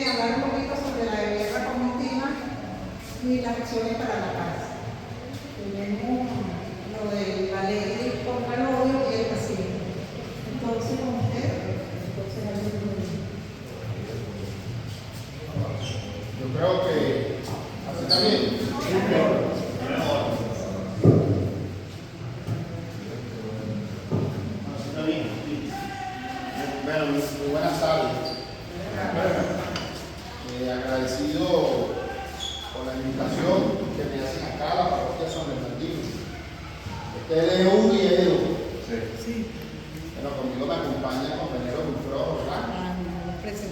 Hablar un poquito sobre la guerra colectiva y las acciones para la paz. Tenemos lo de la ley contra el odio y el racismo. Entonces, con usted, yo creo que así está bien. Así está bien. Bueno, muy buenas tardes. Agradecido por la invitación que me hacen acá a la parroquia San Bernardino. Este es uno y es de uno. Sí. Bueno, conmigo me acompaña el compañero Wilfredo, ¿verdad? Sí.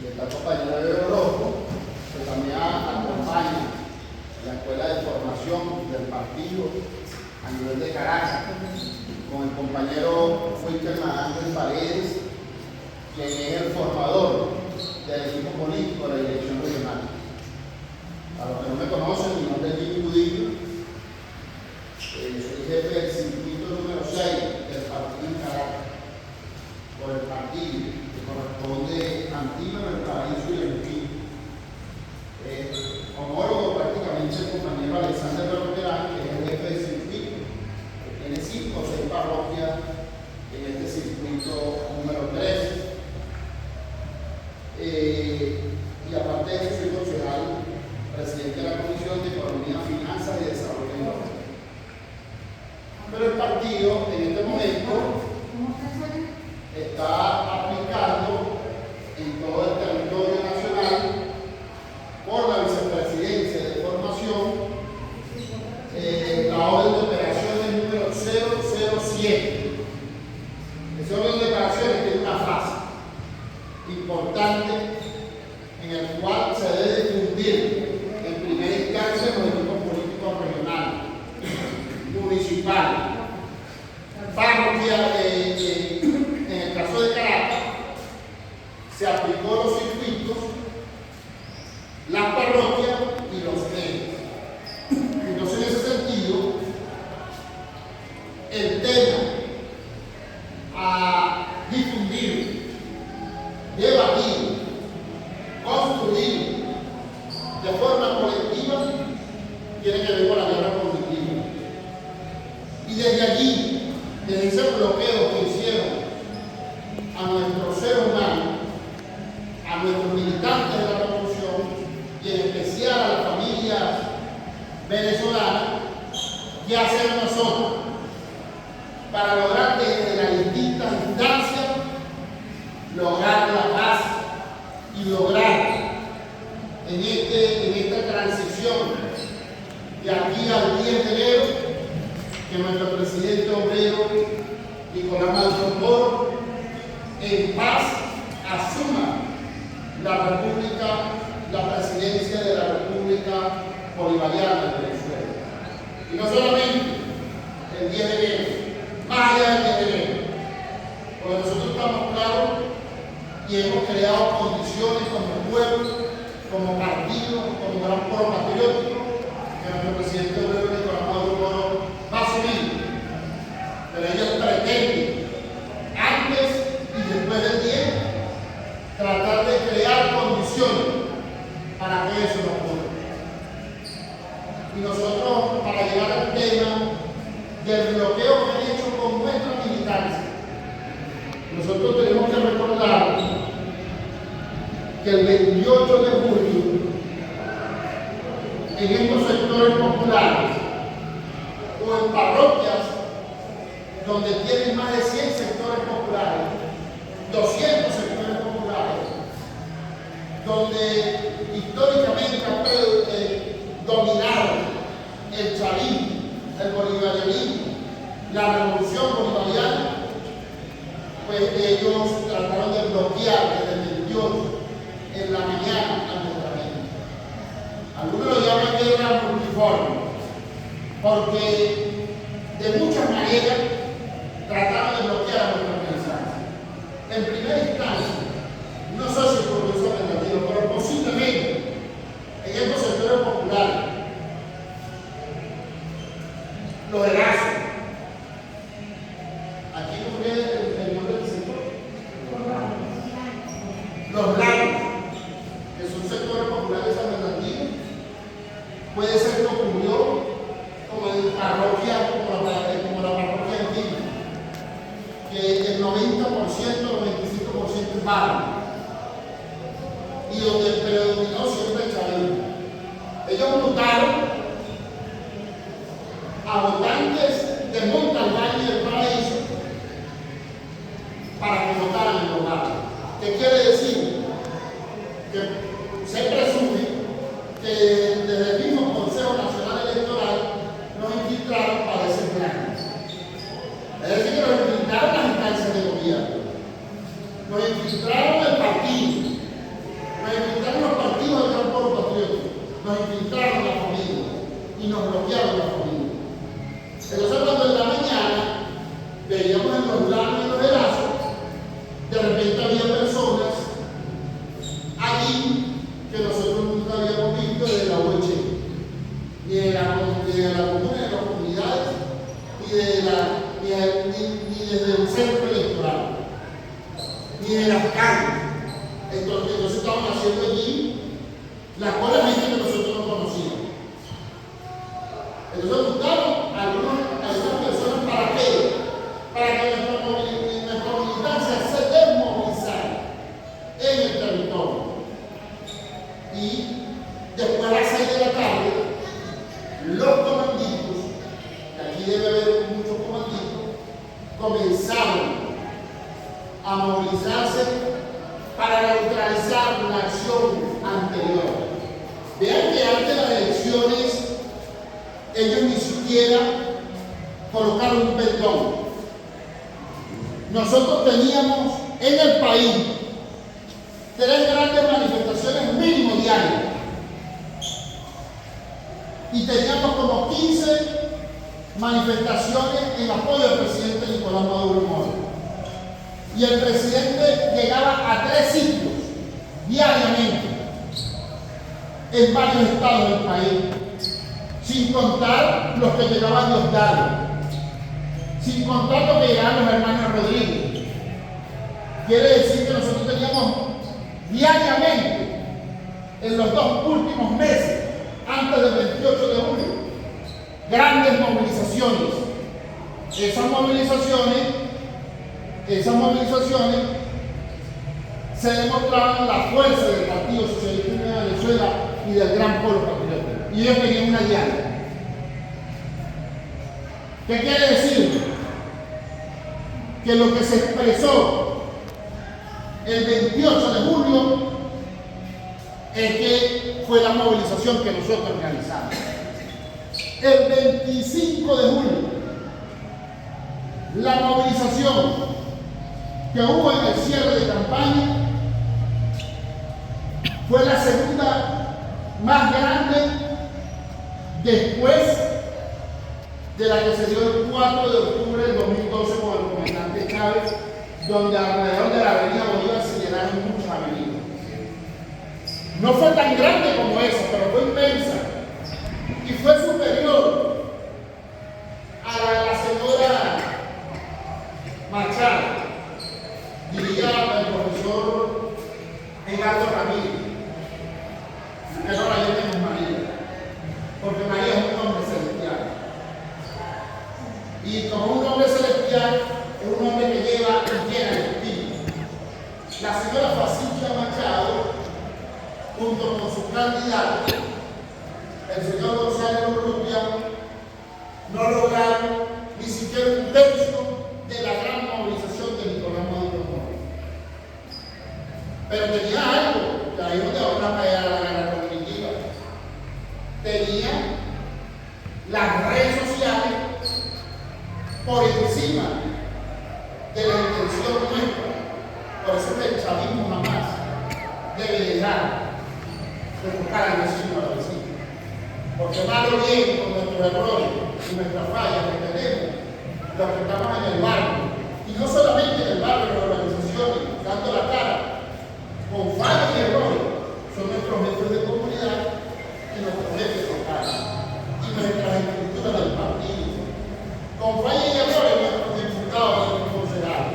Y está el compañero Evo Rojo, que también acompaña la Escuela de Formación del partido a nivel de Caracas, con el compañero Wilker Ángel Paredes, quien es el formador del equipo político de la dirección regional. A los que no me conocen, mi nombre es Jimmy Budillo, soy jefe del circuito número 6 del partido en Caracas, por el partido que corresponde a Antímano, El Paraíso y El Espíritu. Homólogo prácticamente el compañero Alexander Berroquerán, que es el jefe del circuito, que tiene 5 o 6 parroquias en este circuito número 3. Y aparte de eso, soy concejal, presidente de la Comisión de Economía, Finanzas y Desarrollo Económico. Pero el partido en este momento está aplicando en todo el territorio nacional por la vicepresidencia de formación la orden de operaciones número 007. Esa orden de operaciones tiene una fase importante en el cual se debe difundir en primera instancia los equipos políticos regionales, municipales, parroquiales. En el caso de Caracas se aplicó los circuitos, las parroquias y los entes. Entonces, en ese sentido, el tema a difundir, debatir, construir de forma colectiva tiene que ver con la guerra cognitiva. Y desde allí, desde ese bloqueo que hicieron a nuestros seres humanos, a nuestros militantes de la revolución y en especial a las familias venezolanas, ¿qué hacemos nosotros para lograr desde las distintas instancias lograr la paz y lograr en esta transición de aquí al 10 de enero que nuestro presidente obrero Nicolás Maduro Toro en paz asuma la presidencia de la República Bolivariana de Venezuela? Y no solamente el 10 de enero, más allá del 10 de enero, porque nosotros estamos claros y hemos creado condiciones como pueblo, como partido, como gran polo patriótico, que nuestro presidente obrero Nicolás Maduro Toro va a asumir. Pero ellos pretenden, antes y después del 10, tratar de crear condiciones para que eso no ocurra. Y nosotros, para llegar al tema del bloqueo que han hecho con nuestra militancia, nosotros tenemos que recordar que el 28 de julio, en estos sectores populares o en parroquias donde tienen más de 100 sectores populares, 200 sectores populares, donde históricamente ha dominado el chavismo, el bolivarianismo, la revolución bolivariana, pues ellos trataron de bloquear desde el 28 en la mañana a nuestra vida. Algunos lo llaman guerra multiforme, porque de muchas maneras trataron de bloquear a nuestra mensaje. En primera instancia, no sé si por eso es negativo, pero posiblemente en estos sectores populares, los Erasmus, aquí no viene el nombre del sector, los blancos, y donde predominó siempre el chavismo. Ellos votaron a votantes de Montalbán y del Paraíso para que votaran en los barrios. ¿Qué quiere decir? Que se presume que desde el mismo Consejo Nacional Electoral nos infiltraron para ese plan. Es decir, que nos infiltraron las instancias de gobierno, nos infiltraron el partido, nos infiltraron los partidos del gran pueblo patriótico, nos infiltraron la familia y nos bloquearon la familia. Entonces, cuando en la mañana veíamos en los lados y los helazos, de repente había personas allí que nosotros nunca habíamos visto desde la UH, ni de la comuna, de las comunidades, ni desde el centro electoral, ni de las calles. Entonces estaban haciendo allí la cola gente que nosotros no conocíamos. Entonces buscaron a algunas personas para qué? Para que nuestra militancia se desmovilizara en el territorio. Y después a las 6 de la tarde, los comanditos, que aquí debe haber muchos comanditos, comenzaron a movilizarse para neutralizar la acción anterior. Vean que antes de las elecciones, ellos ni siquiera colocaron un perdón. Nosotros teníamos en el país 3 grandes manifestaciones mínimo diarias y teníamos como 15 manifestaciones en apoyo al presidente Nicolás Maduro Moro. Y el presidente llegaba a 3 sitios diariamente en varios estados del país, sin contar los que llegaban de Osdalo, sin contar los que llegaban los hermanos Rodríguez. Quiere decir que nosotros teníamos diariamente, en los 2 últimos meses, antes del 28 de julio, grandes movilizaciones. Esas movilizaciones se demostraban la fuerza del Partido Socialista de Venezuela y del gran pueblo patriótico. Y ellos tenían una diaria. ¿Qué quiere decir? Que lo que se expresó el 28 de julio es que fue la movilización que nosotros realizamos. El 25 de julio, la movilización que hubo en el cierre de campaña fue la segunda más grande después de la que se dio el 4 de octubre del 2012 con el comandante Chávez, donde alrededor de la avenida Bolívar se llenaron muchas avenidas. No fue tan grande como esa, pero fue inmensa y fue superior a la de la señora Machado, diría el profesor Edgardo Ramírez, que no la llamemos María, porque María es un hombre celestial. Y como un hombre celestial, es un hombre que lleva y llena el espíritu. La señora Facincha Machado, junto con su candidato, el señor Gonzalo Urrutia, no lograron ni siquiera un tercio de la gran movilización de Nicolás Maduro Moro. Pero tenía algo, que ahí es donde vamos a caer a la guerra cognitiva. Tenía las redes sociales por encima de la intención nuestra. Por eso que el chavismo jamás debe dejar de buscar al vecino al vecino. Porque mal o bien, con nuestros errores y nuestras fallas que tenemos, los que estamos en el barrio, y no solamente en el barrio, en las organizaciones, dando la cara, con fallas y errores, son nuestros jefes de comunidad y nuestros jefes locales, y nuestras estructuras del partido. Con fallas y errores, nuestros diputados, nuestros concejales.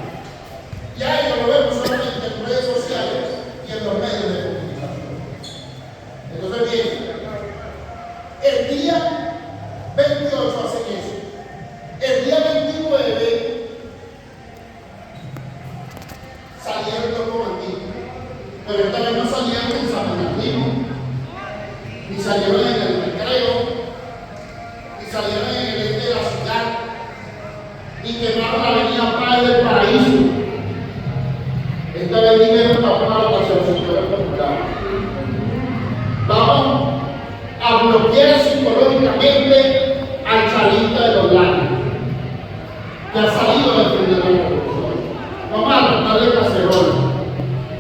Ya ello lo vemos solamente en redes sociales y en los medios de comunicación. Entonces, bien, el día 28 hacen eso. El día 29 salieron los comanditos, pero esta vez no salieron en San Bernardino, ni salieron en el Recreo, ni salieron en el este de la ciudad, ni quemaron la avenida Paz del Paraíso. Esta vez vinieron para una votación popular. Vamos a bloquear psicológicamente al chavista de los lados, que ha salido a defender la corrupción. Vamos a tratarle cacerola.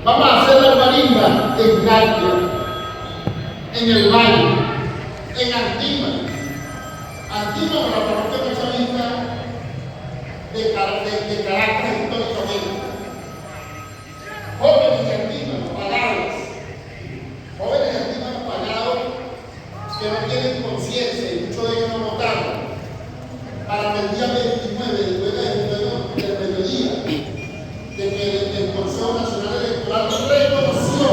Vamos a hacer la marimba en García, en el Valle, en Antigua. Antigua, la parroquia chavista de carácter históricamente. Jóvenes de Antigua, pagados. Jóvenes de Antigua pagados que no tienen conciencia y muchos de ellos no votaron. Para que el día 29, después del mediodía, de que el Consejo Nacional Electoral reconoció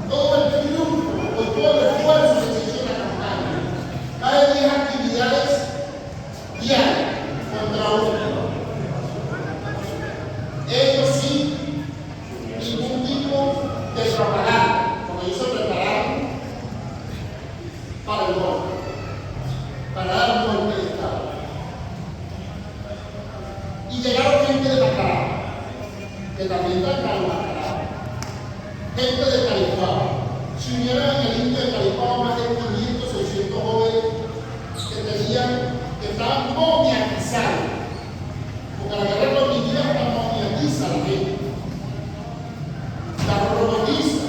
todo el triunfo o todo el esfuerzo que se hizo en la campaña. Más de 10 actividades diarias contra uno. Ellos sí, ningún tipo de propaganda, como ellos se prepararon para el golpe, para dar un golpe de Estado. Y llegaron gente de Macará, que también trancaron Macará, gente de California. Se unieron en el indio de California más de 500, 600 jóvenes que estaban momiatizados, porque la guerra cognitiva momiatiza a la gente, la robotiza,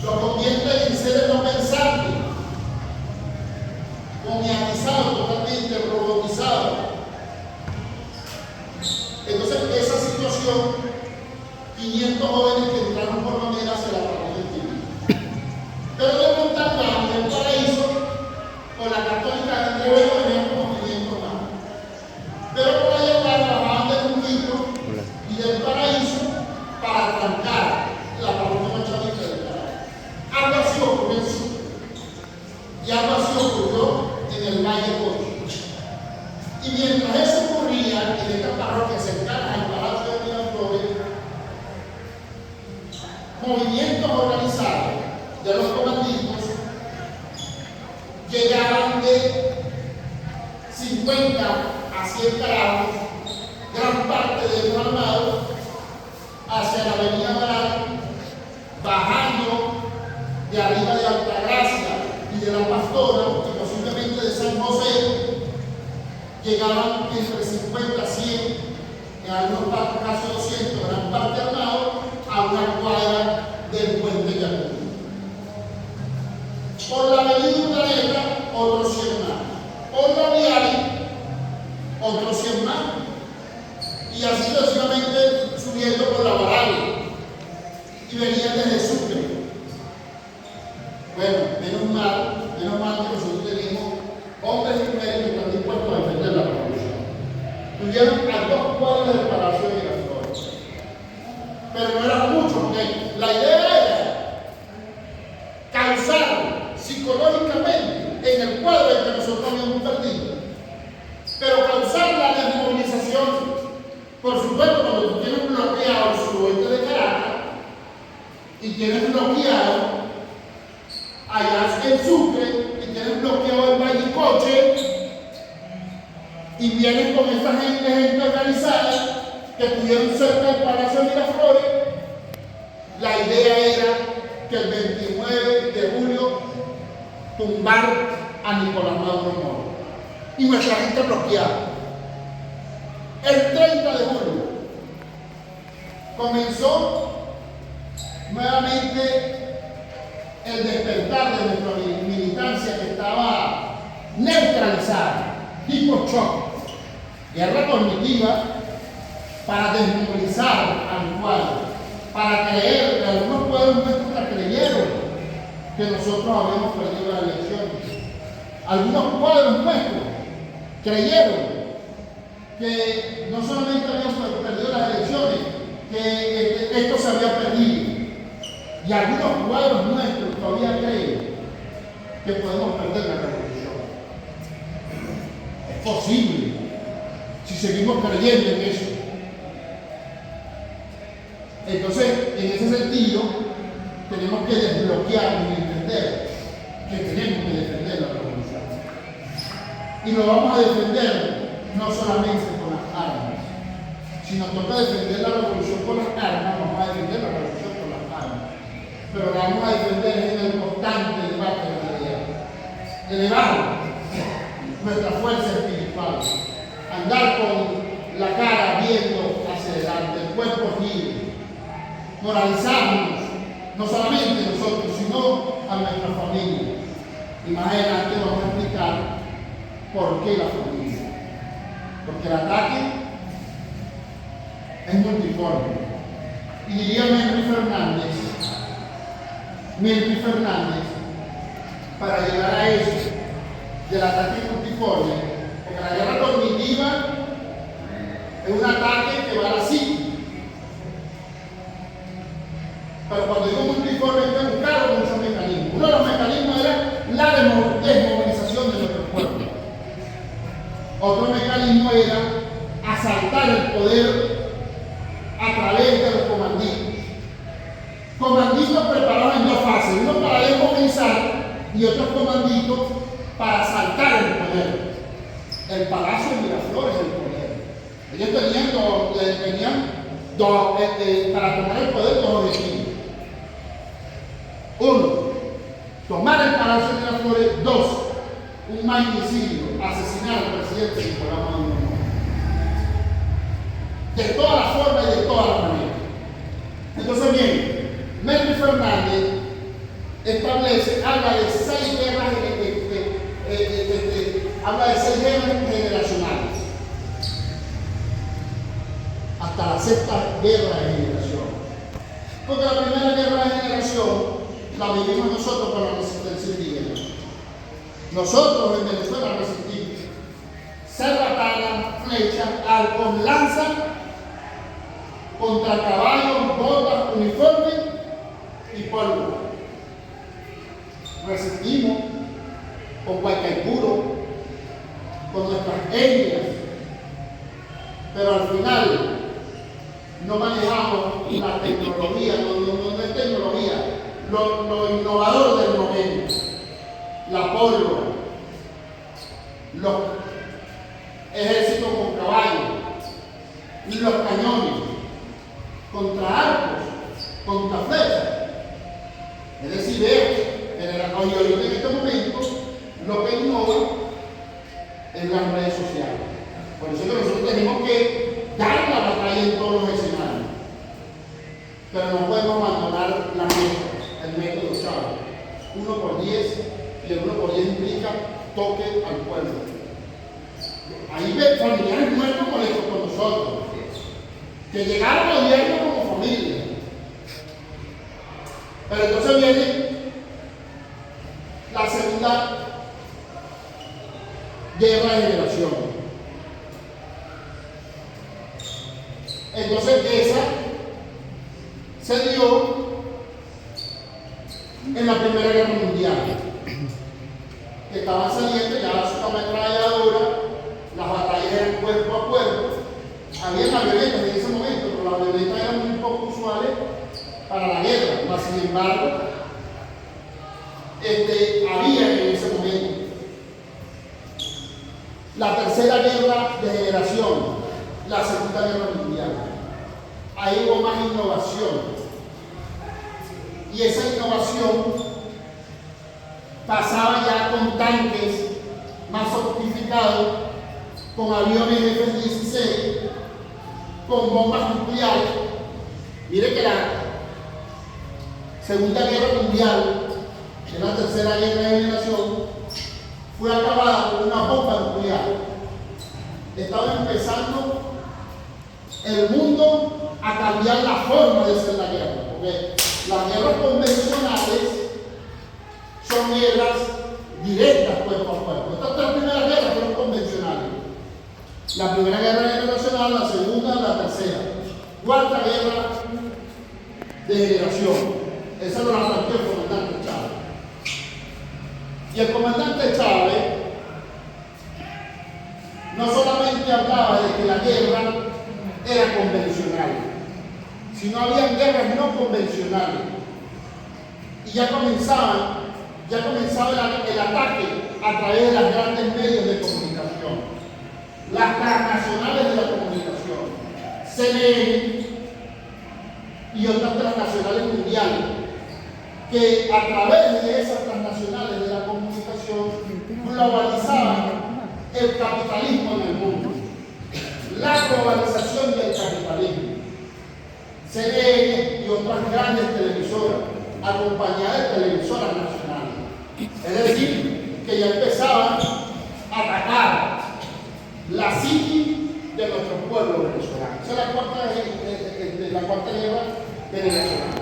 lo convierte en seres no pensantes, momiatizados, totalmente robotizados. Entonces, esa situación, 500 jóvenes que entraron por manera se la pagó el tiempo. Pero de Montalbán, del Paraíso, con la Católica de Nuevo venían como 500 más. Pero por allá trabajaban de Junquito y del Paraíso para trancar la parroquia chavista del Paraíso. Algo así ocurrió en Sucre. Y algo así ocurrió en el Valle Cocho. Y mientras eso ocurría en esta parroquia cercana al Palacio de Miraflores, movimientos organizados de los comanditos llegaban de 50 a 100 carajos, gran parte de ellos armados, hacia la avenida Barán, bajando de arriba de Altagracia y de la Pastora, y posiblemente de San José, llegaban entre 50 a 100, en algunos casos 200, gran parte armados, a una cuadra del puente Yacuy. Por la avenida Urdaneta, otros 100 más. Por la Viale, otros 100 más. Y así sucesivamente subiendo por la Barral. Y venían desde Sucre. Bueno, menos mal que nosotros tenemos hombres y mujeres que están dispuestos a defender la revolución. Tuvieron a 2 cuadras del Palacio de Miraflores. Pero no era mucho, porque la idea era causar psicológicamente en el cuadro en que nosotros habíamos perdido, pero causar la desmovilización. Por supuesto, cuando tú tienes bloqueado el suroeste de Caracas y tienes bloqueado allá en Sucre y tienes bloqueado el Valle Coche y vienes con esta gente organizada que estuvieron cerca del Palacio de Miraflores, la idea era que el 29 de julio tumbar a Nicolás Maduro Moro y nuestra gente bloqueada. El 30 de julio comenzó nuevamente el despertar de nuestra militancia que estaba neutralizada, tipo shock, guerra cognitiva para desmovilizar al cuadro, para creer que algunos pueblos nuestros creyeron que nosotros habíamos perdido las elecciones. Algunos cuadros nuestros creyeron que no solamente habíamos perdido las elecciones, que esto se había perdido. Y algunos cuadros nuestros todavía creen que podemos perder la revolución. Es posible, si seguimos creyendo en eso. Entonces, en ese sentido, sentido, tenemos que desbloquearnos y entender que tenemos que defender la revolución. Y lo vamos a defender no solamente con las armas. Si nos toca defender la revolución con las armas, vamos a defender la revolución con las armas. Pero la vamos a defender en el constante debate de la realidad. Elevar nuestra fuerza espiritual. Andar con la cara viendo hacia adelante, el cuerpo libre. Moralizarnos, no solamente nosotros, sino a nuestra familia. Y más adelante vamos a explicar por qué la familia. Porque el ataque es multiforme. Y diría Melvin Fernández, para llegar a eso, del ataque multiforme, porque la guerra cognitiva es un ataque que va a la psique. Pero cuando digo multiforme, hay que buscar muchos mecanismos. Uno de los mecanismos era la desmovilización de nuestro cuerpo. Otro mecanismo era asaltar el poder a través de los comanditos. Comanditos preparados en dos fases, uno para desmovilizar y otros comanditos para asaltar el poder. El Palacio de Miraflores es el poder. Ellos tenían para tomar el poder dos objetivos. Uno, tomar el Palacio de Miraflores. Dos, un magnicidio, asesinar al presidente Nicolás Maduro. De todas las formas y de todas las maneras. Entonces, bien, Melvin Fernández establece, habla de seis guerras generacionales. Hasta la sexta guerra de generación. Porque la primera guerra de generación la vivimos nosotros con la resistencia indígena. Nosotros en Venezuela resistimos. Cerbatana, flecha, arcos, lanza, contra caballos, botas, uniforme y polvo. Resistimos con Guaycaipuro, con nuestras etnias, pero al final no manejamos la tecnología, no es tecnología, lo innovador del momento, la pólvora, los ejércitos con caballos, los cañones, contra arcos, contra flechas. Es decir, ahorita en este momento lo que innova es las redes sociales. Por eso que nosotros tenemos que dar la batalla en todos los escenarios. Pero no podemos abandonar la meta, el método Chávez. 1/10, y el 1/10 implica toque al pueblo. Ahí ve familiares nuestros molestos con nosotros, que llegaron al gobierno como familia. Pero entonces viene la segunda guerra de generación. Entonces esa se dio en la Primera Guerra Mundial. Estaban saliendo ya las ametralladoras, las batallas eran cuerpo a cuerpo. Había avionetas en ese momento, pero las avionetas eran muy poco usuales para la guerra. Mas, sin embargo, había en ese momento. La tercera guerra de generación, la Segunda Guerra Mundial. Ahí hubo más innovación. Y esa innovación pasaba ya con tanques más sofisticados, con aviones F-16, con bombas nucleares. Mire que la Segunda Guerra Mundial, que es la tercera guerra de generación, fue acabada con una bomba nuclear. Estaba empezando el mundo a cambiar la forma de hacer la guerra, porque las guerras convencionales son guerras directas cuerpo a cuerpo. Estas tres primeras guerras fueron convencionales. La primera guerra generacional, la segunda, la tercera. Cuarta guerra de generación. Esa no la planteó el comandante Chávez. Y el comandante Chávez no solamente hablaba de que la guerra era convencional, sino habían guerras no convencionales. Y ya comenzaba el ataque a través de los grandes medios de comunicación, las transnacionales de la comunicación, CNN y otras transnacionales mundiales, que a través de esas transnacionales de la comunicación globalizaban el capitalismo en el mundo. La globalización del capitalismo. CNN y otras grandes televisoras, acompañadas de televisoras nacionales. Es decir, que ya empezaban a atacar la psiqui de nuestro pueblo venezolano. Esa es la cuarta guerra venezolana.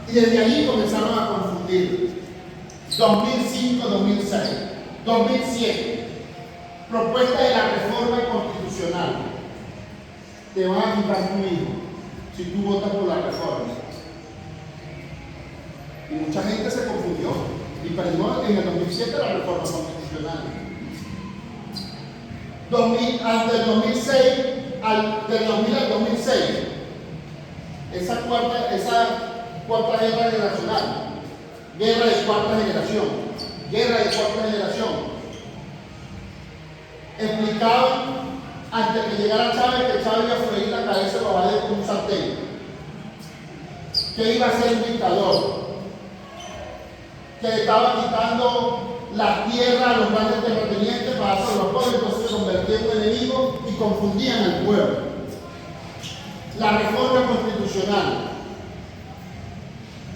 Y desde allí comenzaron a confundir. 2005, 2006, 2007, propuesta de la reforma constitucional. Te van a quitar tu hijo si tú votas por la reforma. Y mucha gente se confundió y perdió en el 2007 la reforma constitucional. Del 2006 del 2000 al 2006, esa cuarta guerra generacional, guerra de cuarta generación, explicaban antes que llegara Chávez que Chávez iba a freír la cabeza de Babadé con un sartén, que iba a ser un dictador, que estaba quitando la tierra a los grandes terratenientes para hacer los pobres, entonces se convertían en enemigos y confundían al pueblo. La reforma constitucional,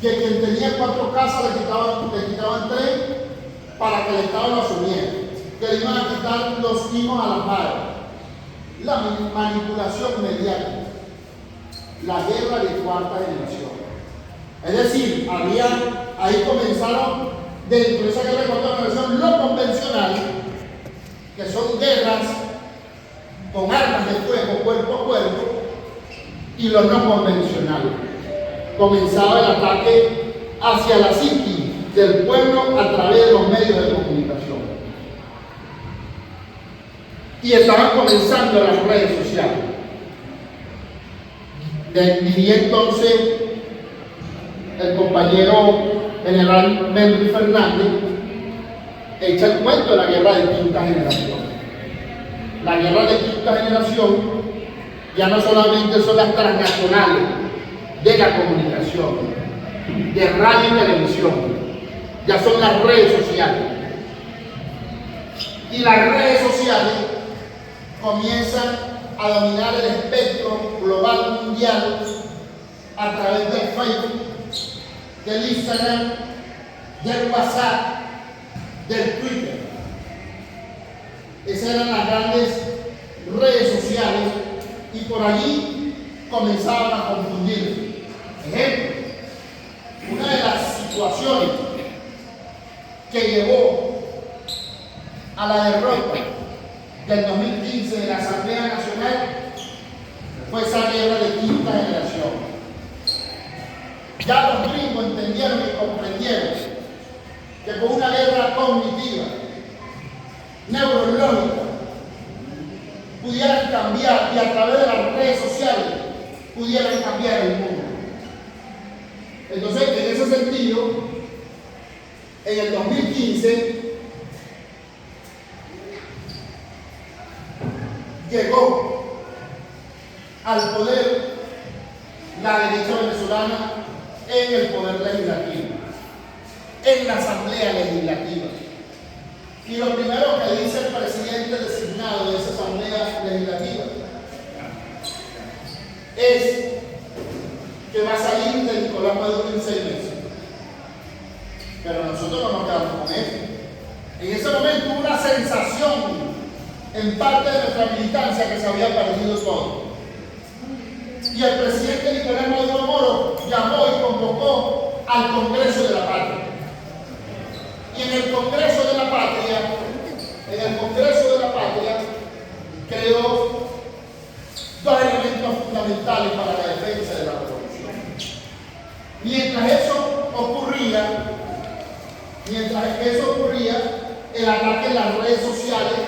que quien tenía 4 casas le quitaban 3 para que el Estado lo asumiera, que le iban a quitar los hijos a las madres. La manipulación mediática, la guerra de cuarta generación. Es decir, ahí comenzaron dentro de esa guerra de cuarta generación lo convencional, que son guerras con armas de fuego cuerpo a cuerpo, y lo no convencional. Comenzaba el ataque hacia la psiqui del pueblo a través de los medios de comunicación. Y estaban comenzando las redes sociales. Diría entonces el compañero general Mendy Fernández, echa el cuento de la guerra de quinta generación. La guerra de quinta generación ya no solamente son las transnacionales de la comunicación, de radio y televisión, ya son las redes sociales. Y las redes sociales comienzan a dominar el espectro global mundial a través del Facebook, del Instagram, del WhatsApp, del Twitter. Esas eran las grandes redes sociales y por allí comenzaban a confundir. Ejemplo, una de las situaciones que llevó a la derrota del 2015 de la Asamblea Nacional fue esa guerra de quinta generación. Ya los gringos entendieron y comprendieron que con una guerra cognitiva, neurológica, pudieran cambiar y a través de las redes sociales pudieran cambiar el mundo. Entonces, en ese sentido, en el 2015 llegó al poder la derecha venezolana en el poder legislativo, en la Asamblea Legislativa. Y lo primero que dice el presidente designado de esa Asamblea Legislativa es que va a salir de Nicolás Maduro en 6 meses. Pero nosotros no nos quedamos con eso. En ese momento hubo una sensación en parte de nuestra militancia que se había perdido todo. Y el presidente Nicolás Maduro Moro llamó y convocó al Congreso de la Patria. Y en el Congreso de la Patria, creó 2 elementos fundamentales para la defensa de la revolución. Mientras eso ocurría, el ataque en las redes sociales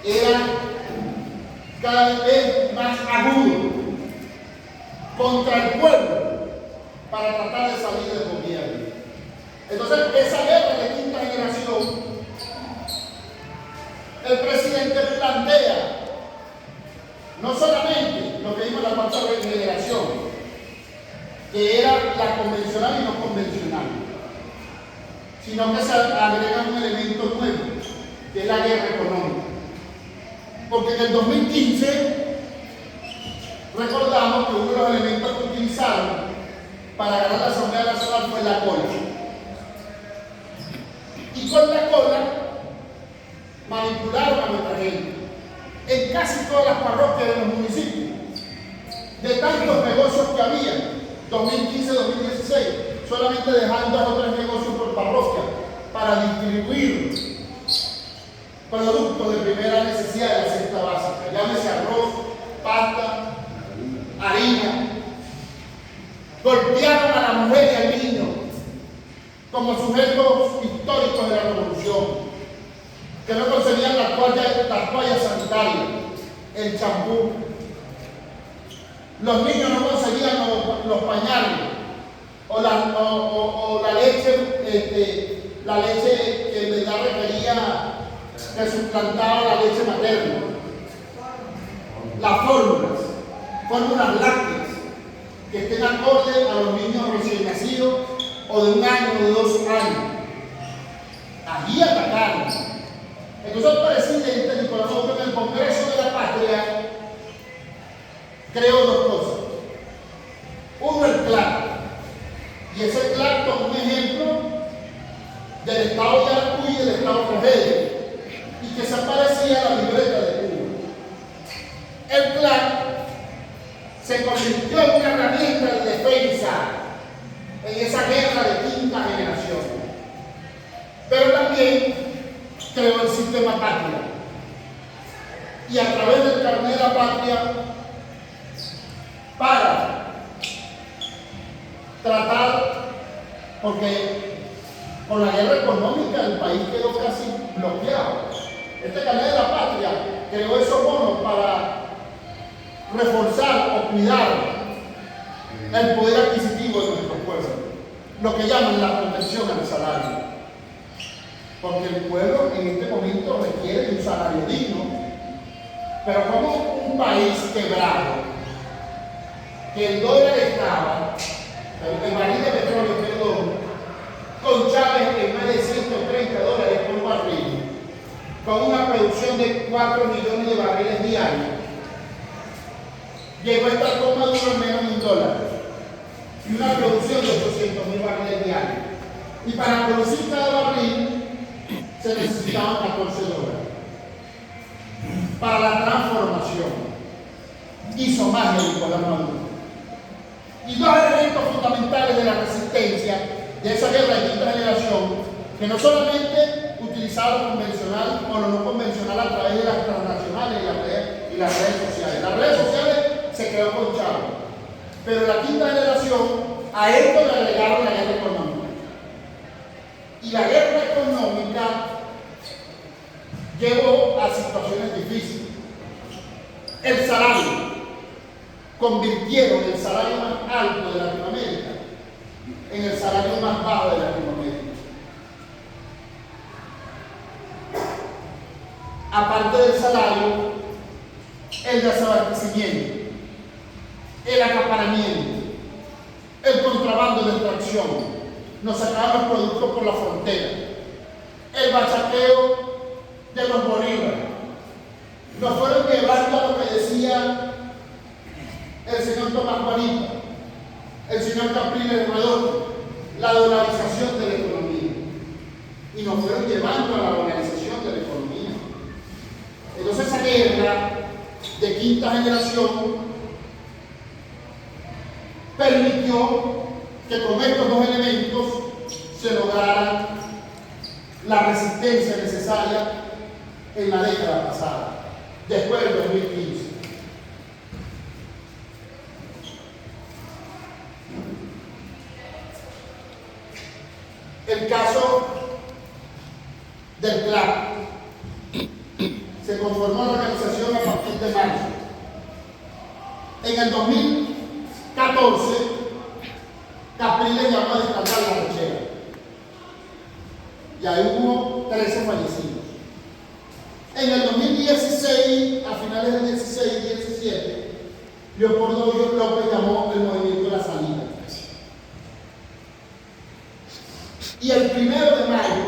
era cada vez más agudo contra el pueblo para tratar de salir del gobierno. Entonces, esa guerra de quinta generación, el presidente plantea no solamente lo que vimos en la cuarta generación, que era la convencional y no convencional, sino que se agrega un elemento nuevo, que es la guerra económica. Porque en el 2015 recordamos que uno de los elementos que utilizaron para ganar la Asamblea Nacional fue la cola. Y con la cola manipularon a nuestra gente en casi todas las parroquias de los municipios, de tantos negocios que había, 2015-2016, solamente dejando a otros negocios por parroquia para distribuir productos de primera necesidad de la cesta básica, llámese arroz, pasta, harina. Golpearon a la mujer y al niño como sujetos históricos de la revolución, que no conseguían las toallas sanitarias, el champú. Los niños no conseguían los pañales o la leche, la leche que en verdad requería, que suplantaba la leche materna. Las fórmulas lácteas que estén acordes a los niños recién nacidos o de 1 año o de 2 años. Allí atacaron. Entonces el presidente Nicolás Maduro en el Congreso de la Patria creó 2 cosas. Uno, el CLAC. Y ese CLAC toma un ejemplo del estado de Yaracuy y del estado Tragedia, y que se parecía a la libreta de Cuba. El CLAC se convirtió en una herramienta de defensa en esa guerra de quinta generación. Pero también creó el sistema patria. Y a través del carnet de la patria, para tratar, porque con la guerra económica el país quedó casi bloqueado. Este carnet de la patria creó esos bonos para reforzar o cuidar el poder adquisitivo de nuestro pueblo, lo que llaman la protección al salario, porque el pueblo en este momento requiere un salario digno, pero como un país quebrado, que el dólar estaba, el barril de petróleo, perdón, con Chávez en más de $130 por barril, con una producción de 4 millones de barriles diarios, llegó a estar con Maduro en menos de $1 y una producción de 800.000 barriles diarios. Y para producir cada barril se necesitaban $14 para la transformación. Hizo más de Nicolás Maduro. Y 2 elementos fundamentales de la resistencia de esa guerra de quinta generación, que no solamente utilizaba lo convencional o lo no convencional a través de las transnacionales y las redes sociales. Las redes sociales se quedó con Chávez, pero la quinta generación a esto le agregaron la guerra económica. Y la guerra económica llevó a situaciones difíciles. El salario, convirtieron el salario más alto de Latinoamérica en el salario más bajo de Latinoamérica. Aparte del salario, el desabastecimiento, el acaparamiento, el contrabando de extracción, nos sacaban los productos por la frontera, el bachaqueo de los bolívares, nos fueron llevando a lo que decía el señor Tomás Juanito, el señor Capriles Redondo, la dolarización de la economía, y nos fueron llevando a la dolarización de la economía. Entonces esa guerra de quinta generación permitió que con estos 2 elementos se lograra la resistencia necesaria en la década pasada, después del 2015. El caso del CLAC. Se conformó la organización a partir de marzo. En el 2014, Capriles llamó a descargar la rechera. Y ahí hubo 13 fallecidos. En el 2016, a finales del 16 y 17, Leopoldo Hoyos López llamó el movimiento de la salida. Y el 1 de mayo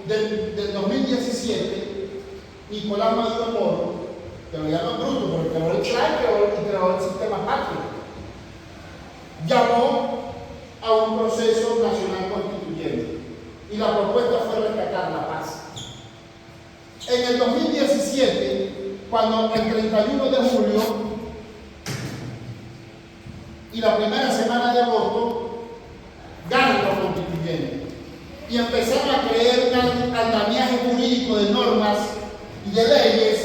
del 2017, Nicolás Maduro Moro, que lo llaman bruto, porque creó el plan y creó el sistema patrio, llamó a un proceso nacional constituyente. Y la propuesta fue rescatar la paz. En el 2017, cuando el 31 de julio y la primera semana de agosto, ganan los constituyentes y empezaron a crear un andamiaje jurídico de normas y de leyes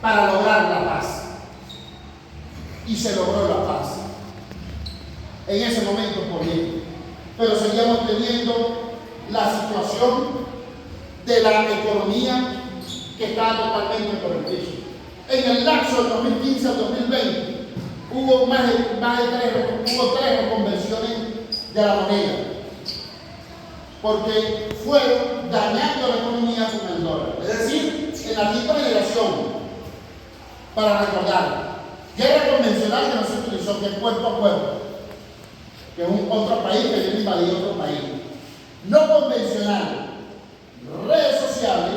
para lograr la paz. Y se logró la paz. En ese momento político. Pero seguíamos teniendo la situación de la economía que estaba totalmente por el piso. En el lapso del 2015 al 2020 hubo tres reconversiones de la moneda, porque fueron dañando la economía con el dólar. Es decir, en la quinta generación, para recordar, guerra convencional que no se utilizó, que es cuerpo a cuerpo, que es otro país que viene a invadir otro país. No convencional, redes sociales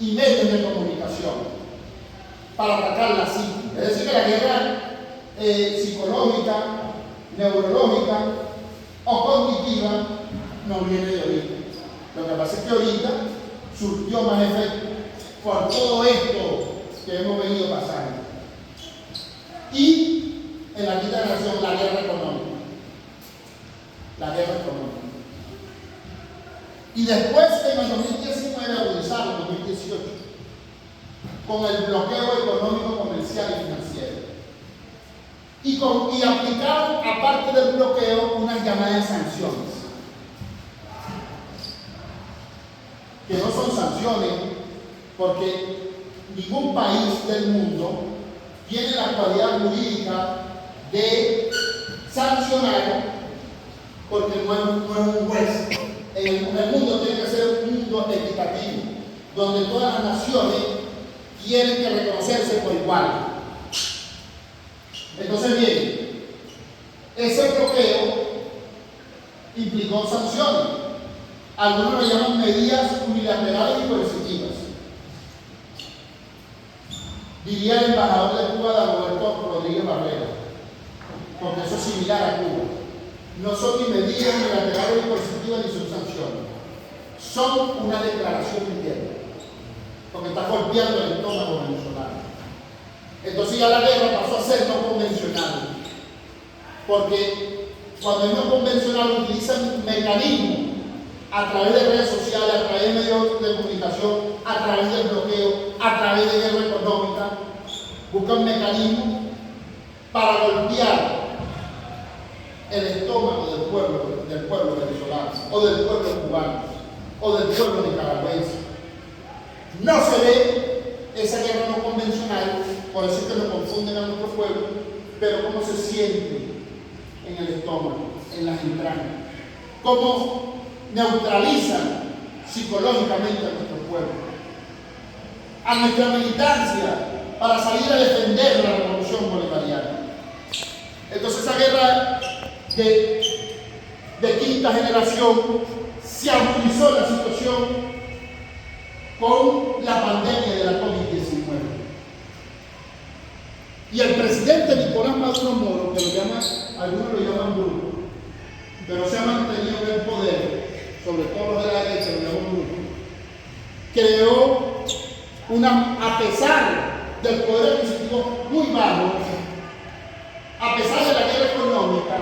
y medios de comunicación para atacar la psique. Es decir, que la guerra psicológica, neurológica o cognitiva no viene de ahorita. Lo que pasa es que ahorita surgió más efecto por todo esto que hemos venido pasando. Y en la quinta generación, la guerra económica. La guerra económica. Y después, en el 2019, agudizaron en 2018, con el bloqueo económico, comercial y financiero. Y aplicaron, aparte del bloqueo, unas llamadas sanciones. Que no son sanciones, porque ningún país del mundo tiene la cualidad jurídica de sancionar, porque no es un juez. El mundo tiene que ser un mundo equitativo, donde todas las naciones tienen que reconocerse por igual. Entonces, bien, ese bloqueo implicó sanciones. Algunos lo llaman medidas unilaterales y coercitivas. Diría el embajador de Cuba, Dagoberto Rodríguez Barrera, porque eso es similar a Cuba. No son ni medidas unilaterales ni coercitivas ni son sanciones. Son una declaración interna, porque está golpeando el estómago venezolano. Entonces ya la guerra pasó a ser no convencional, porque cuando es no convencional utilizan mecanismos a través de redes sociales, a través de medios de comunicación, a través del bloqueo, a través de guerra económica, buscan mecanismos para golpear el estómago del pueblo venezolano, o del pueblo cubano, o del pueblo nicaragüense. No se ve esa guerra no convencional, por eso es que lo confunden a nuestro pueblo, pero cómo se siente en el estómago, en las entrañas, cómo neutralizan psicológicamente a nuestro pueblo, a nuestra militancia, para salir a defender la revolución bolivariana. Entonces esa guerra de quinta generación se agudizó la situación con la pandemia de la COVID-19. Y el presidente Nicolás Maduro Moro, que algunos lo llaman bruto, pero se ha mantenido en el poder, sobre todo los de la derecha lo llaman bruto, creó a pesar del poder adquisitivo muy bajo, a pesar de la guerra económica,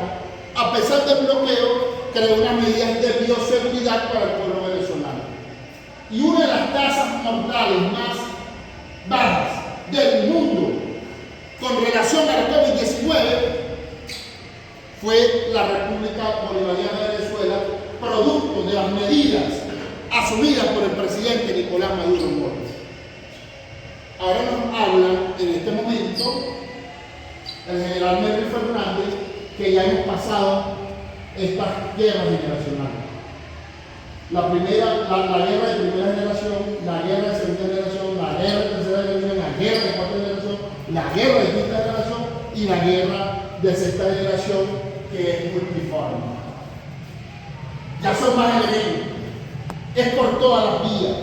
a pesar del bloqueo, creó unas medidas de bioseguridad para el pueblo venezolano. Y una de las tasas mortales más bajas del mundo con relación a la COVID-19 fue la República Bolivariana de Venezuela, producto de las medidas asumidas por el presidente Nicolás Maduro Moro. Ahora nos hablan en este momento dijo el general Melvin Fernández, que ya hemos pasado estas guerras generacionales. La guerra de primera generación, la guerra de segunda generación, la guerra de tercera generación, la guerra de cuarta generación, la guerra de quinta generación y la guerra de sexta generación, que es multiforme. Ya son más elementos, es por todas las vías.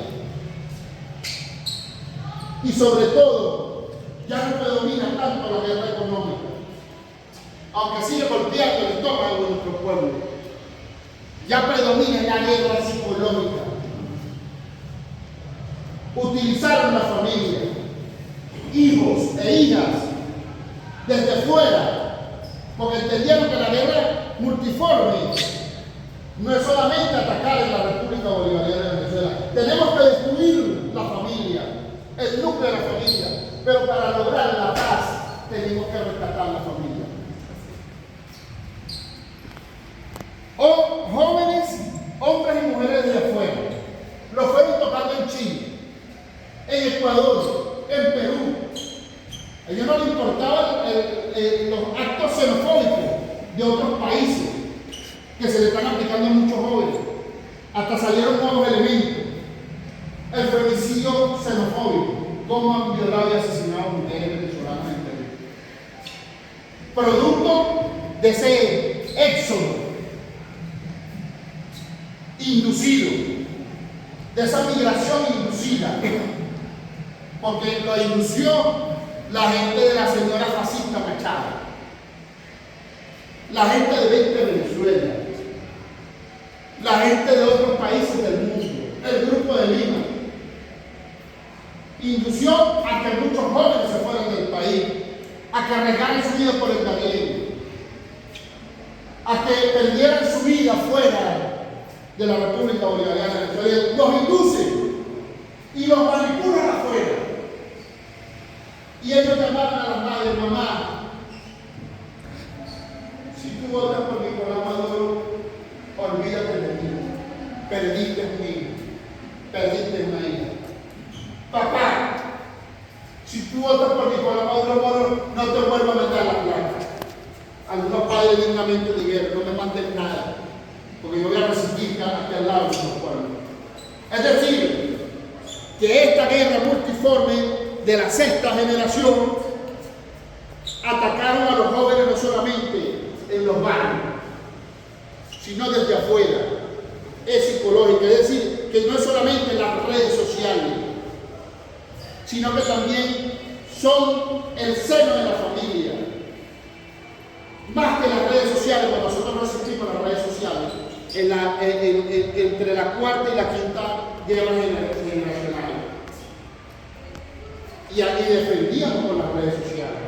Y sobre todo, ya no predomina tanto la guerra económica, aunque sigue golpeando el estómago de nuestro pueblo. Ya predomina la guerra psicológica. Utilizaron la familia, hijos e hijas, desde fuera, porque entendieron que la guerra multiforme no es solamente atacar en la República Bolivariana de Venezuela. Tenemos que destruir la familia, el núcleo de la familia, pero para lograr la paz tenemos que rescatar la familia. O jóvenes, hombres y mujeres de afuera, lo fueron tocando en Chile, en Ecuador, en Perú. A ellos no les importaban los actos xenofóbicos de otros países que se le están aplicando a muchos jóvenes. Hasta salieron nuevos elementos. El femicidio xenofóbico, cómo han violado y asesinado a mujeres venezolanas en Perú. Producto de ese éxodo inducido, de esa migración inducida, porque lo indució la gente de la señora fascista Machado, la gente de 20 Venezuela, la gente de otros países del mundo, el grupo de Lima, indució a que muchos jóvenes se fueran del país, a que arriesgaran su vida por el Darién, a que perdieran su vida fuera de la República Bolivariana de Venezuela. Los inducen y los manipulan afuera. Y ellos llamaron a las madres: mamá, si tú votas por Nicolás Maduro, olvídate de mí, perdiste un hijo, perdiste una hija. Papá, si tú votas por Nicolás Maduro, no te vuelvo a meter la plata. Algunos padres dignamente dijeron: no me manden nada, porque yo voy a resistir aquí al lado de los pueblos. Es decir, que esta guerra multiforme de la sexta generación atacaron a los jóvenes no solamente en los barrios, sino desde afuera. Es psicológica, es decir, que no es solamente en las redes sociales, sino que también son el seno de la familia. Más que las redes sociales, cuando nosotros no asistimos a las redes sociales, entre la cuarta y la quinta guerra generacional. Y defendíamos con las redes sociales.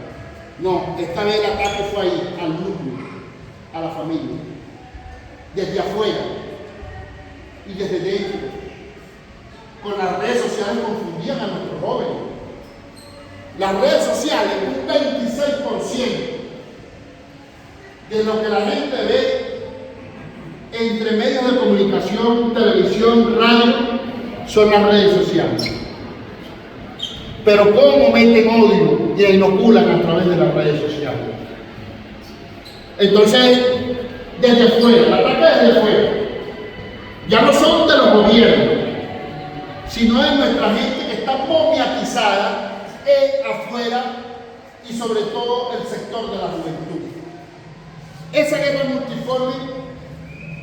No, esta vez el ataque fue ahí, al núcleo, a la familia, desde afuera y desde dentro. Con las redes sociales confundían a nuestros jóvenes. Las redes sociales, un 26% de lo que la gente ve entre medios de comunicación, televisión, radio, son las redes sociales. Pero cómo meten odio y inoculan a través de las redes sociales. Entonces, desde fuera, el ataque desde fuera, ya no son de los gobiernos, sino de nuestra gente que está momiatizada afuera y sobre todo el sector de la juventud. Esa guerra multiforme,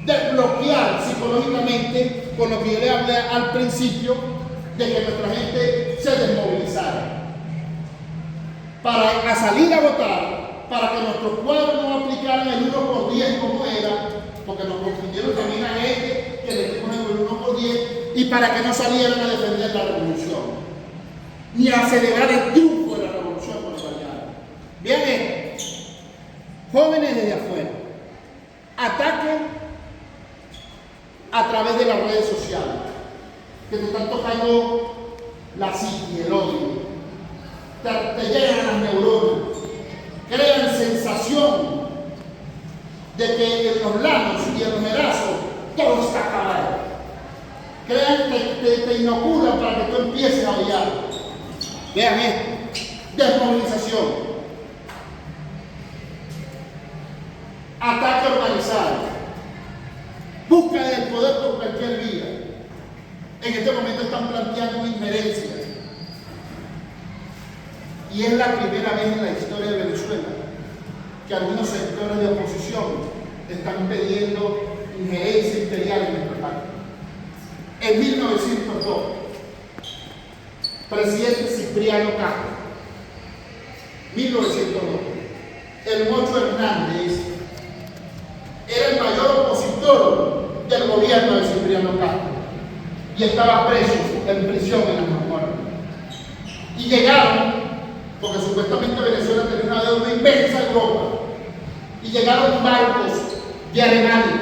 desbloquear psicológicamente, con lo que yo le hablé al principio, de que nuestra gente se desmovilizara para salir a votar, para que nuestros cuadros no aplicaran el 1 por 10 como era, porque nos confundieron también a gente que le dimos el 1 por 10, y para que no salieran a defender la revolución, ni a celebrar el triunfo de la revolución bolivariana. Vean esto: jóvenes desde afuera, ataquen a través de las redes sociales, que te están tocando la psique, el odio, te llegan a las neuronas, crean sensación de que en los lanos y en los merazos todo está acabado. Crean, te inoculan para que tú empieces a odiar. Vean esto: desmovilización, ataque organizado, búsqueda del poder por cualquier vía. En este momento están planteando una injerencia. Y es la primera vez en la historia de Venezuela que algunos sectores de oposición están pidiendo injerencia imperial en nuestro país. En 1902, presidente Cipriano Castro, 1902, el Mocho Hernández era el mayor opositor del gobierno de Cipriano Castro y estaba preso en prisión en las Mazmorras. Y llegaron, porque supuestamente Venezuela tenía una deuda inmensa a Europa, y llegaron barcos de Alemania,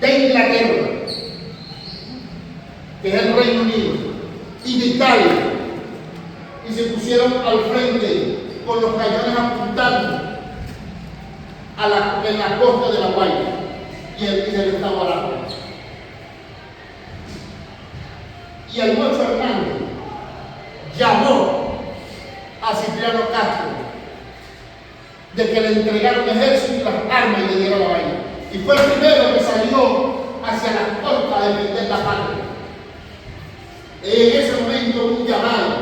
de Inglaterra, que es el Reino Unido, y de Italia, y se pusieron al frente con los cañones apuntando en la costa de La Guaira y del estado Aragua. Y el Mocho Hernández llamó a Cipriano Castro de que le entregaron el ejército y las armas y le dieron la vaina. Y fue el primero que salió hacia la costa a defender la patria. En ese momento un llamado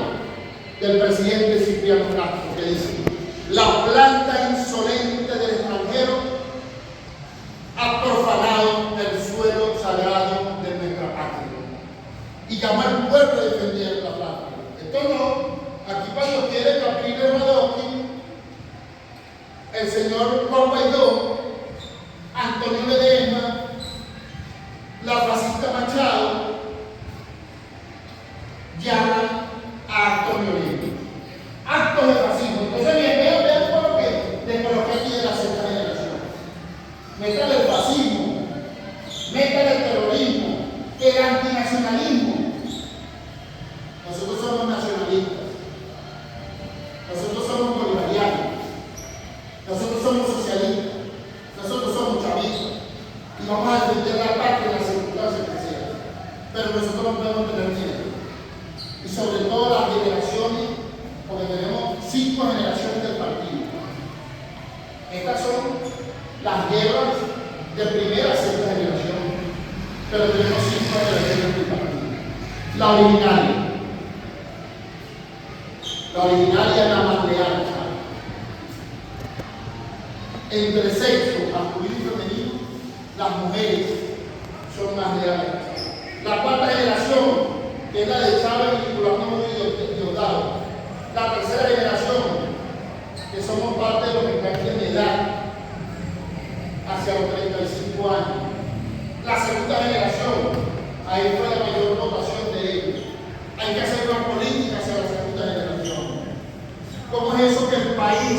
del presidente Cipriano Castro que dice: la planta insolente del extranjero ha profanado el suelo sagrado de nuestra patria. Y llamó al pueblo a defender la patria. Esto no, aquí cuando quiere Capriles Madoki, el señor Juan Guaidó, Antonio Ledesma, la fascista Machado, llaman a actos violentos, actos de fascismo. Entonces, vean por lo que les coloqué aquí de la sexta generación. Métale el fascismo, métale el terrorismo, el antinacionalismo. Nosotros somos nacionalistas, nosotros somos bolivarianos, nosotros somos socialistas, nosotros somos chavistas y vamos a defender la patria en las circunstancias que sean. Pero nosotros no podemos tener miedo. Y sobre todo las generaciones, porque tenemos 5 generaciones del partido. Estas son las guerras de primera a sexta generación, pero tenemos 5 generaciones del partido. La originaria es la más leal. Entre sexo masculino y femenino, las mujeres son más leales. La cuarta generación, que es la de Chávez, Nicolás Maduro y Diosdado. La tercera generación, que somos parte de los que están en edad, hacia los 35 años. La segunda generación, ahí fue la mayor votación de ellos. Hay que hacer una política hacia la segunda generación. ¿Cómo es eso que el país,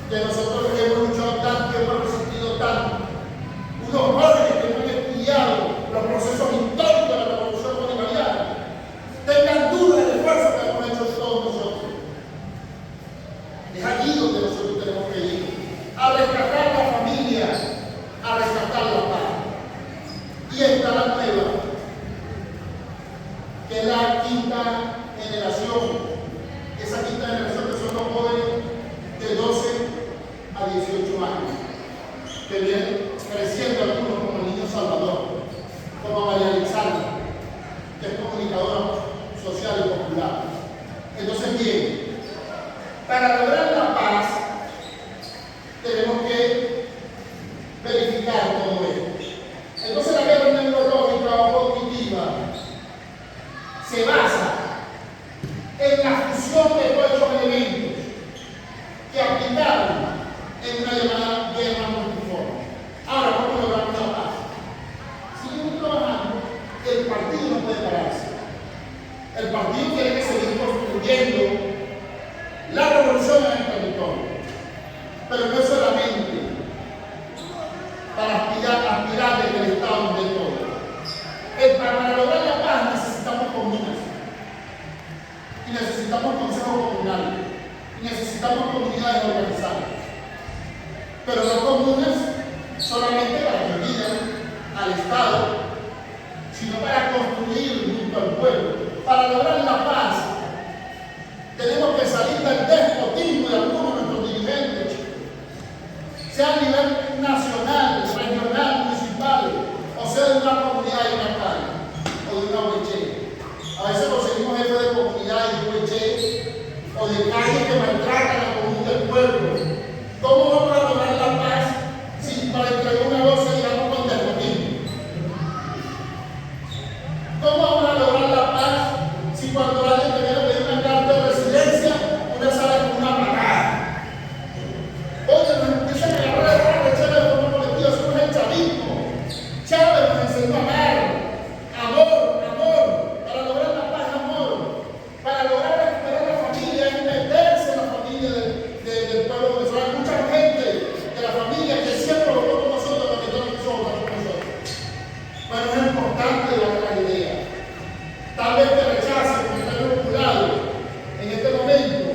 que nosotros hemos luchado tanto, hemos resistido tanto, unos jóvenes que no han estudiado los procesos históricos de la revolución bolivariana, tengan duda del esfuerzo que hemos hecho todos nosotros? Es allí donde nosotros tenemos que ir, a rescatar la familia, a rescatar la paz. Y está la nueva, que es la quinta generación. Esa quinta generación que son los jóvenes de 12 a 18 años, que vienen creciendo algunos como el niño Salvador, como María Alexandra, que es comunicadora social y popular. Entonces, bien, para lograr la paz, tenemos que verificar todo esto. Entonces, la guerra neurológica o cognitiva se basa en la fusión de todos estos elementos que aplicaron en una llamada guerra multiforme. Ahora, ¿cómo logramos la paz? Seguimos trabajando, el partido no puede pararse. El partido tiene que seguir construyendo la revolución en el territorio. Pero no solamente para aspirar de que el Estado nos dé todo. Para lograr la paz necesitamos comunas. Y necesitamos consejos comunales. Y necesitamos comunidades organizadas. Pero no comunas solamente para que ayuden al Estado, sino para construir junto al pueblo. Para lograr la paz Tenemos que salir del despotismo de algunos de nuestros dirigentes, sea a nivel nacional, regional, municipal, o sea de una comunidad y una calle, o de una ONG. A veces conseguimos jefes de comunidad y de ONG, o de calles que maltratan a la comunidad del pueblo. ¿Cómo vamos a lograr la paz si para entregar una bolsa digamos con despotismo? ¿Cómo vamos a lograr la paz si cuando alguien te viene a pedir una carta de residencia, una sale con una parada? Oye, nos empiezan a agarrar de la echar de forma colectiva, eso no es el chavismo. Chávez nos enseñó a amar, amor, para lograr la paz, amor, para lograr recuperar la familia, es meterse en la familia del pueblo venezolano. Hay mucha gente de la familia que siempre votó con nosotros para que no quiso votar con nosotros. Pero es importante la idea. Tal vez te rechacen porque están inoculado en este momento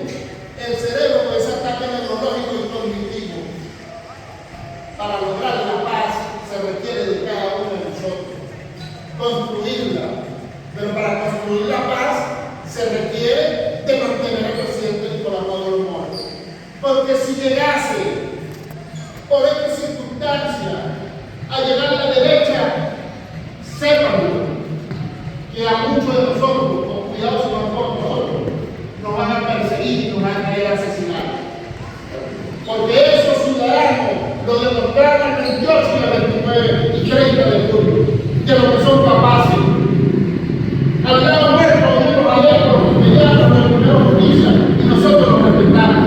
el cerebro con ese ataque neurológico y cognitivo. Para lograr la paz se requiere de cada uno de nosotros construirla, pero para construir la paz se requiere de mantener al presidente Nicolás Maduro muerto. Porque si llegase por esta circunstancia a llegar a la derecha, sépanlo que a muchos de nosotros, con cuidado si no por nosotros, nos van a perseguir, nos van a querer asesinar. Porque esos ciudadanos lo demostraron el 28 y el 29 y 30 de julio, de lo que son capaces. Al lado nuestro, vivimos alegres, medianos, de primera justicia, y nosotros nos respetamos.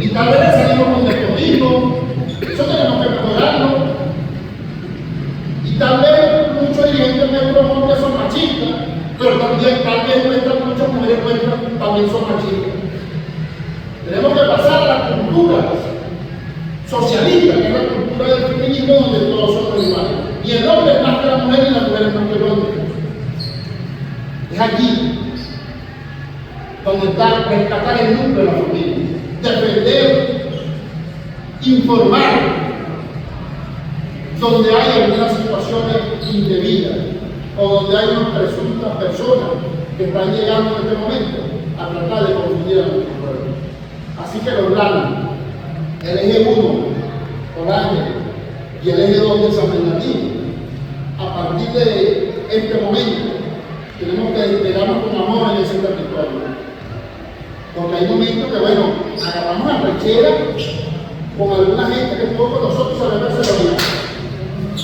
Y tal vez salimos con despotismo, eso tenemos que mejorarlo. Y tal vez muchos dirigentes de nuestros hombres son machistas, pero también tal vez muchas mujeres nuestras también son machistas. Tenemos que pasar a la cultura socialista, que es la cultura del feminismo, donde todos somos iguales. Y el hombre es más que la mujer y la mujer es más que el hombre. Es aquí donde está rescatar el núcleo de la familia, defender, informar, donde hay algunas situaciones indebidas o donde hay unas presuntas personas que están llegando en este momento a tratar de confundir a nuestro pueblo. Así que los planes, el eje 1, Orange, y el eje 2 de San Bernardino, a partir de este momento, tenemos que desplegarnos con amor en ese territorio. Porque hay momentos que, bueno, agarramos la rechera con alguna gente que estuvo con nosotros a la seguridad.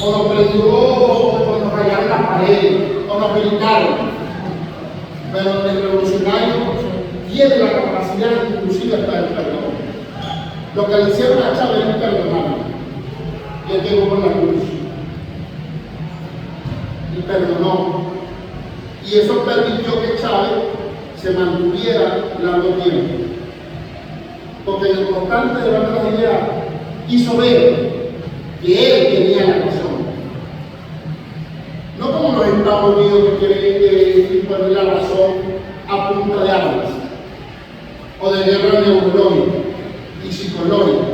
O nos prendió, o nos rayaron las paredes, o nos brincaron. Pero el revolucionario tiene la capacidad, inclusive hasta el perdón. Lo que le hicieron a Chávez es perdonar. Y él llegó con la cruz. Y perdonó. Y eso permitió que Chávez se mantuviera largo tiempo. Porque el importante de la realidad hizo ver que él tenía la razón. No como los Estados Unidos que quieren imponer la razón a punta de armas o de guerra neurológica y psicológica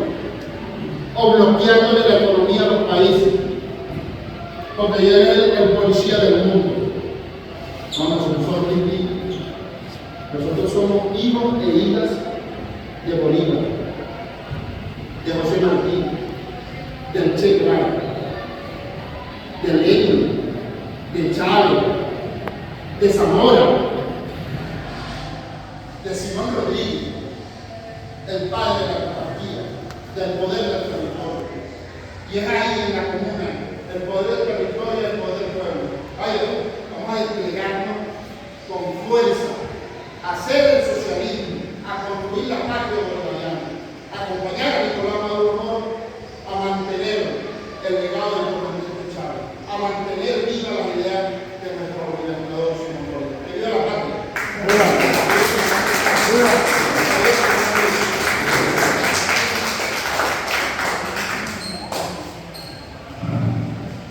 o bloqueándole la economía a los países porque él es el policía del mundo. No, nosotros somos distintos. Nosotros somos hijos e hijas de Bolívar, de José Martí, del Che Guevara, de Lenin, de Chávez, de Zamora, de Simón Rodríguez, el padre de la monarquía, del poder del territorio. Y es ahí en la comuna, el poder del territorio y el poder del pueblo. Vamos a desplegarnos con fuerza, a hacer el socialismo, a construir la patria bolivariana, a acompañar a Nicolás